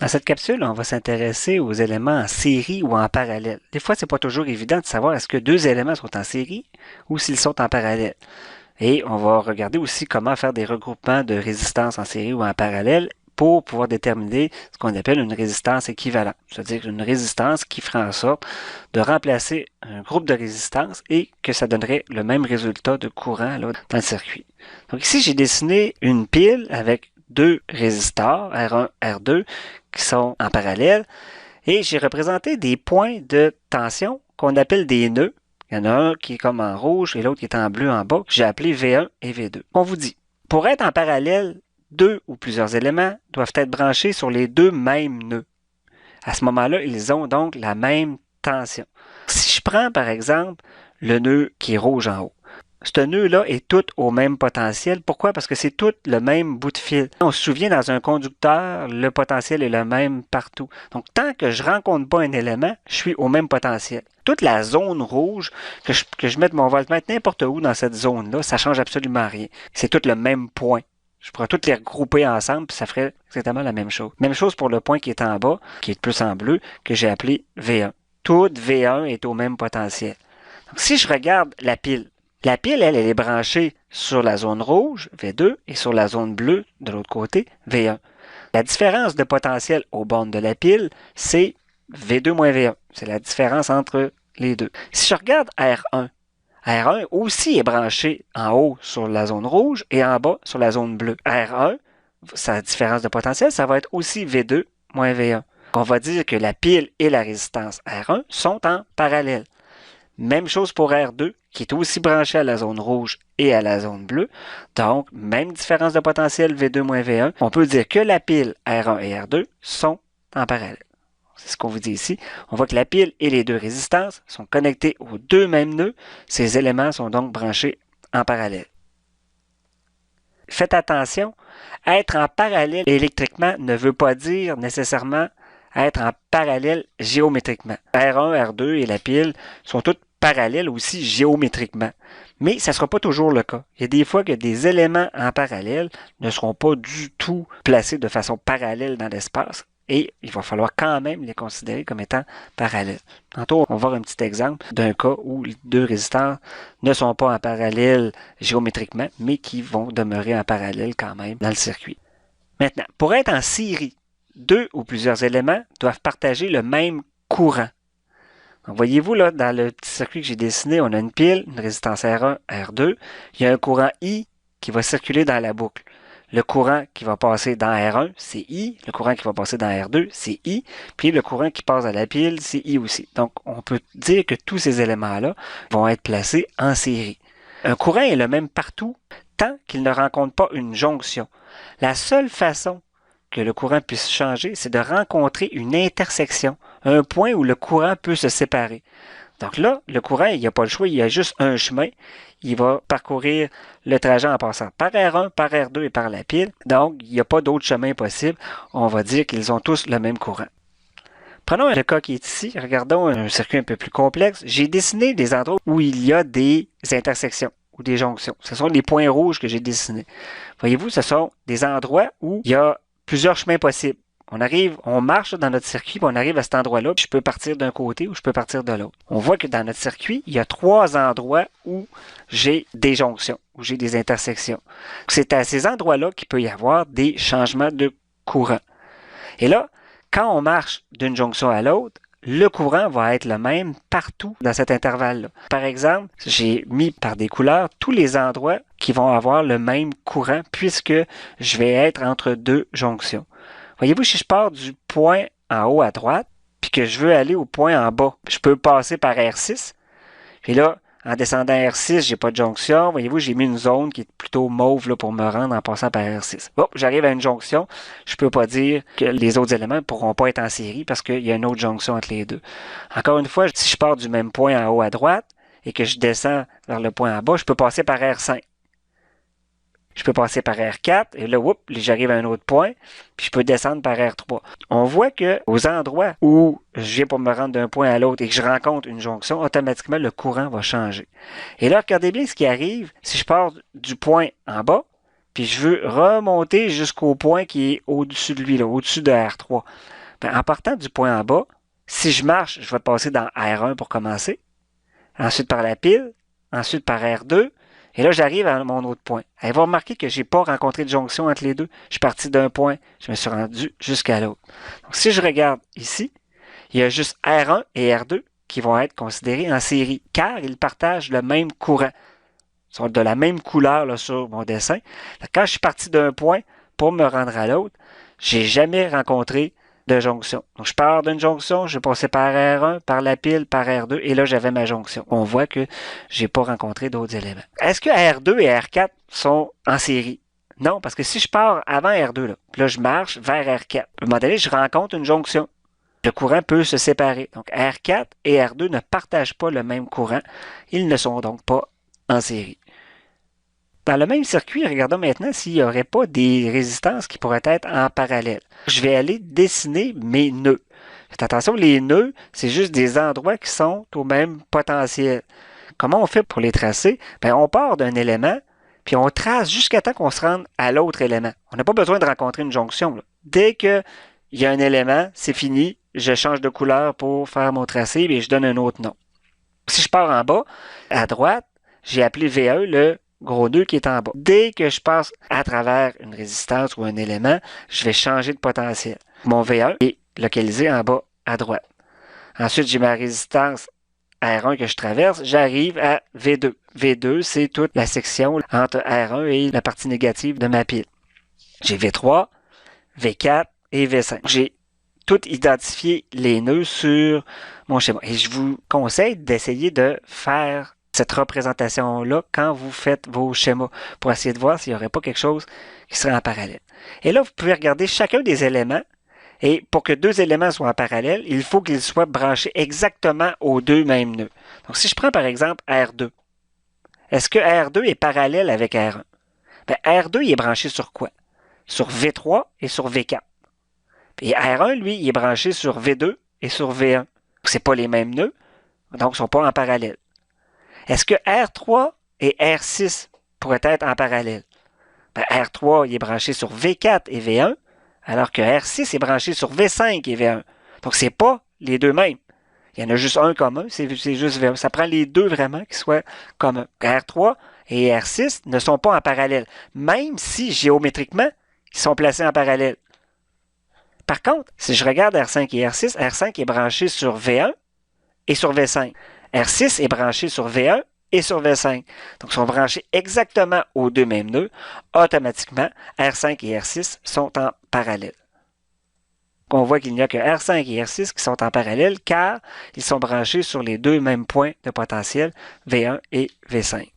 Dans cette capsule, on va s'intéresser aux éléments en série ou en parallèle. Des fois, c'est pas toujours évident de savoir est-ce que deux éléments sont en série ou s'ils sont en parallèle. Et on va regarder aussi comment faire des regroupements de résistances en série ou en parallèle pour pouvoir déterminer ce qu'on appelle une résistance équivalente, c'est-à-dire une résistance qui ferait en sorte de remplacer un groupe de résistances et que ça donnerait le même résultat de courant là, dans le circuit. Donc ici, j'ai dessiné une pile avec deux résistors, R1, R2, qui sont en parallèle, et j'ai représenté des points de tension qu'on appelle des nœuds. Il y en a un qui est comme en rouge et l'autre qui est en bleu en bas, que j'ai appelé V1 et V2. On vous dit, pour être en parallèle, deux ou plusieurs éléments doivent être branchés sur les deux mêmes nœuds. À ce moment-là, ils ont donc la même tension. Si je prends par exemple le nœud qui est rouge en haut, ce nœud-là est tout au même potentiel. Pourquoi? Parce que c'est tout le même bout de fil. On se souvient, dans un conducteur, le potentiel est le même partout. Donc, tant que je ne rencontre pas un élément, je suis au même potentiel. Toute la zone rouge, que je mette mon voltmètre n'importe où dans cette zone-là, ça ne change absolument rien. C'est tout le même point. Je pourrais toutes les regrouper ensemble, puis ça ferait exactement la même chose. Même chose pour le point qui est en bas, qui est plus en bleu, que j'ai appelé V1. Tout V1 est au même potentiel. Donc, si je regarde la pile, elle est branchée sur la zone rouge, V2, et sur la zone bleue, de l'autre côté, V1. La différence de potentiel aux bornes de la pile, c'est V2 moins V1. C'est la différence entre les deux. Si je regarde R1, R1 aussi est branché en haut sur la zone rouge et en bas sur la zone bleue. R1, sa différence de potentiel, ça va être aussi V2 moins V1. On va dire que la pile et la résistance R1 sont en parallèle. Même chose pour R2, qui est aussi branché à la zone rouge et à la zone bleue. Donc, même différence de potentiel V2 moins V1. On peut dire que la pile R1 et R2 sont en parallèle. C'est ce qu'on vous dit ici. On voit que la pile et les deux résistances sont connectés aux deux mêmes nœuds. Ces éléments sont donc branchés en parallèle. Faites attention, être en parallèle électriquement ne veut pas dire nécessairement être en parallèle géométriquement. R1, R2 et la pile sont toutes parallèles aussi géométriquement. Mais ça ne sera pas toujours le cas. Il y a des fois que des éléments en parallèle ne seront pas du tout placés de façon parallèle dans l'espace. Et il va falloir quand même les considérer comme étant parallèles. Tantôt, on va voir un petit exemple d'un cas où les deux résisteurs ne sont pas en parallèle géométriquement, mais qui vont demeurer en parallèle quand même dans le circuit. Maintenant, pour être en série, deux ou plusieurs éléments doivent partager le même courant. Donc, voyez-vous, là, dans le petit circuit que j'ai dessiné, on a une pile, une résistance R1, R2. Il y a un courant I qui va circuler dans la boucle. Le courant qui va passer dans R1, c'est I. Le courant qui va passer dans R2, c'est I. Puis le courant qui passe à la pile, c'est I aussi. Donc, on peut dire que tous ces éléments-là vont être placés en série. Un courant est le même partout tant qu'il ne rencontre pas une jonction. La seule façon que le courant puisse changer, c'est de rencontrer une intersection, un point où le courant peut se séparer. Donc là, le courant, il n'y a pas le choix, il y a juste un chemin. Il va parcourir le trajet en passant par R1, par R2 et par la pile. Donc, il n'y a pas d'autre chemin possible. On va dire qu'ils ont tous le même courant. Prenons le cas qui est ici. Regardons un circuit un peu plus complexe. J'ai dessiné des endroits où il y a des intersections ou des jonctions. Ce sont les points rouges que j'ai dessinés. Voyez-vous, ce sont des endroits où il y a plusieurs chemins possibles. On marche dans notre circuit, puis on arrive à cet endroit-là, puis je peux partir d'un côté ou je peux partir de l'autre. On voit que dans notre circuit, il y a trois endroits où j'ai des jonctions, où j'ai des intersections. C'est à ces endroits-là qu'il peut y avoir des changements de courant. Et là, quand on marche d'une jonction à l'autre, le courant va être le même partout dans cet intervalle-là. Par exemple, j'ai mis par des couleurs tous les endroits qui vont avoir le même courant puisque je vais être entre deux jonctions. Voyez-vous, si je pars du point en haut à droite, puis que je veux aller au point en bas, je peux passer par R6. Puis là, en descendant R6, j'ai pas de jonction. Voyez-vous, j'ai mis une zone qui est plutôt mauve là, pour me rendre en passant par R6. Bon, j'arrive à une jonction. Je peux pas dire que les autres éléments ne pourront pas être en série parce qu'il y a une autre jonction entre les deux. Encore une fois, si je pars du même point en haut à droite et que je descends vers le point en bas, je peux passer par R5. Je peux passer par R4 et là, j'arrive à un autre point, puis je peux descendre par R3. On voit que aux endroits où je viens pour me rendre d'un point à l'autre et que je rencontre une jonction, automatiquement, le courant va changer. Et là, regardez bien ce qui arrive si je pars du point en bas puis je veux remonter jusqu'au point qui est au-dessus de lui, au-dessus de R3. Ben, en partant du point en bas, si je marche, je vais passer dans R1 pour commencer, ensuite par la pile, ensuite par R2, et là, j'arrive à mon autre point. Et vous remarquez que je n'ai pas rencontré de jonction entre les deux. Je suis parti d'un point, je me suis rendu jusqu'à l'autre. Donc, si je regarde ici, il y a juste R1 et R2 qui vont être considérés en série, car ils partagent le même courant. Ils sont de la même couleur là, sur mon dessin. Quand je suis parti d'un point pour me rendre à l'autre, j'ai jamais rencontré de jonction. Donc, je pars d'une jonction, je passais par R1, par la pile, par R2, et là, j'avais ma jonction. On voit que j'ai pas rencontré d'autres éléments. Est-ce que R2 et R4 sont en série? Non, parce que si je pars avant R2, là je marche vers R4. À un moment donné, je rencontre une jonction. Le courant peut se séparer. Donc, R4 et R2 ne partagent pas le même courant. Ils ne sont donc pas en série. Dans le même circuit, regardons maintenant s'il n'y aurait pas des résistances qui pourraient être en parallèle. Je vais aller dessiner mes nœuds. Faites attention, les nœuds, c'est juste des endroits qui sont au même potentiel. Comment on fait pour les tracer? Bien, on part d'un élément, puis on trace jusqu'à temps qu'on se rende à l'autre élément. On n'a pas besoin de rencontrer une jonction. Dès qu'il y a un élément, c'est fini. Je change de couleur pour faire mon tracé et je donne un autre nom. Si je pars en bas, à droite, j'ai appelé V1 le gros nœud qui est en bas. Dès que je passe à travers une résistance ou un élément, je vais changer de potentiel. Mon V1 est localisé en bas à droite. Ensuite, j'ai ma résistance R1 que je traverse. J'arrive à V2. V2, c'est toute la section entre R1 et la partie négative de ma pile. J'ai V3, V4 et V5. J'ai tout identifié les nœuds sur mon schéma. Et je vous conseille d'essayer de faire cette représentation-là quand vous faites vos schémas pour essayer de voir s'il n'y aurait pas quelque chose qui serait en parallèle. Et là, vous pouvez regarder chacun des éléments et pour que deux éléments soient en parallèle, il faut qu'ils soient branchés exactement aux deux mêmes nœuds. Donc, si je prends par exemple R2, est-ce que R2 est parallèle avec R1? Bien, R2, il est branché sur quoi? Sur V3 et sur V4. Et R1, lui, il est branché sur V2 et sur V1. Ce n'est pas les mêmes nœuds, donc ils ne sont pas en parallèle. Est-ce que R3 et R6 pourraient être en parallèle? Ben, R3 il est branché sur V4 et V1, alors que R6 est branché sur V5 et V1. Donc, ce n'est pas les deux mêmes. Il y en a juste un commun, c'est juste V1. Ça prend les deux vraiment qui soient communs. R3 et R6 ne sont pas en parallèle, même si géométriquement, ils sont placés en parallèle. Par contre, si je regarde R5 et R6, R5 est branché sur V1 et sur V5. R6 est branché sur V1 et sur V5. Donc, ils sont branchés exactement aux deux mêmes nœuds. Automatiquement, R5 et R6 sont en parallèle. On voit qu'il n'y a que R5 et R6 qui sont en parallèle car ils sont branchés sur les deux mêmes points de potentiel, V1 et V5.